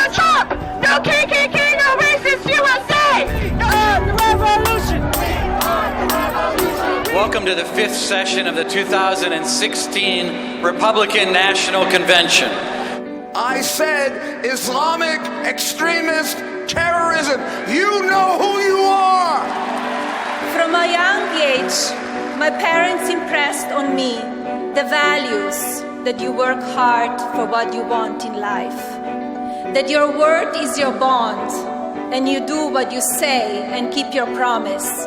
Donald Trump! No KKK, no racist USA! The revolution! Welcome to the fifth session of the 2016 Republican National Convention. I said Islamic extremist terrorism. You know who you are! From a young age, my parents impressed on me the values that you work hard for what you want in life, that your word is your bond, and you do what you say and keep your promise.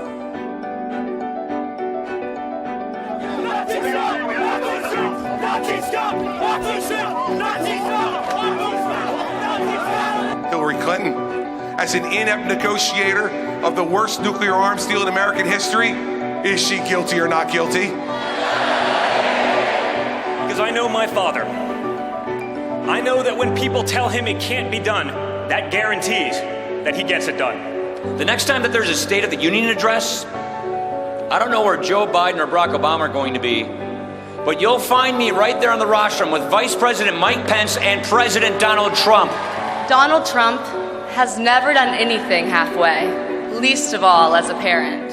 Hillary Clinton, as an inept negotiator of the worst nuclear arms deal in American history, is she guilty or not guilty? Because I know my father. I know that when people tell him it can't be done, that guarantees that he gets it done. The next time that there's a State of the Union address, I don't know where Joe Biden or Barack Obama are going to be, but you'll find me right there on the rostrum with Vice President Mike Pence and President Donald Trump. Donald Trump has never done anything halfway, least of all as a parent.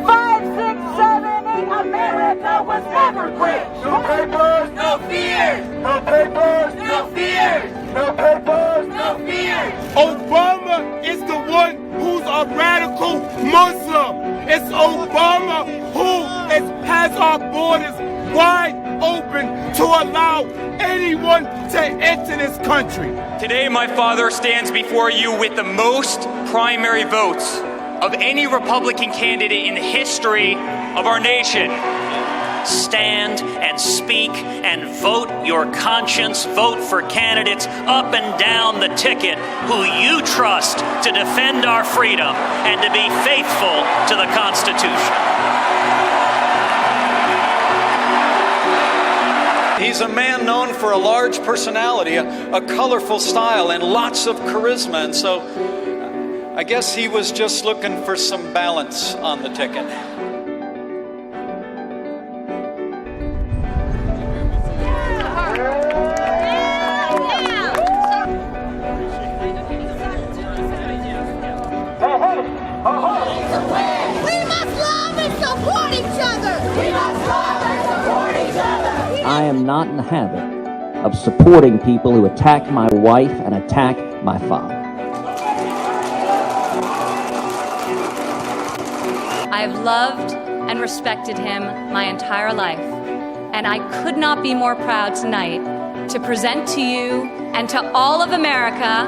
5, 6, 7, 8, America was never great! No papers, no fears! No papers, no fears! No papers, no fears! Obama is the one who's a radical Muslim. It's Obama who has our borders wide open to allow anyone to enter this country. Today, my father stands before you with the most primary votes of any Republican candidate in the history of our nation. Stand and speak and vote your conscience. Vote for candidates up and down the ticket who you trust to defend our freedom and to be faithful to the Constitution. He's a man known for a large personality, a colorful style, and lots of charisma, and so I guess he was just looking for some balance on the ticket. We must love and support each other! We must love and support each other! I am not in the habit of supporting people who attack my wife and attack my father. I have loved and respected him my entire life, and I could not be more proud tonight to present to you and to all of America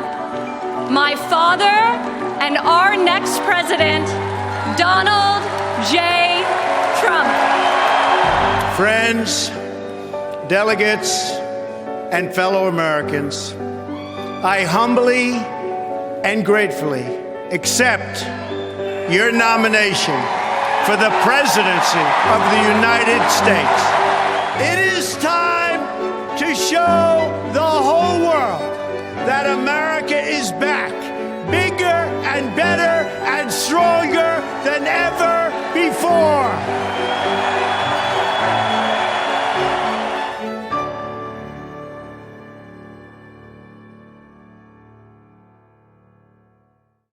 my father and our next president, Donald J. Trump. Friends, delegates, and fellow Americans, I humbly and gratefully accept your nomination for the presidency of the United States. It is time to show the whole world that America is back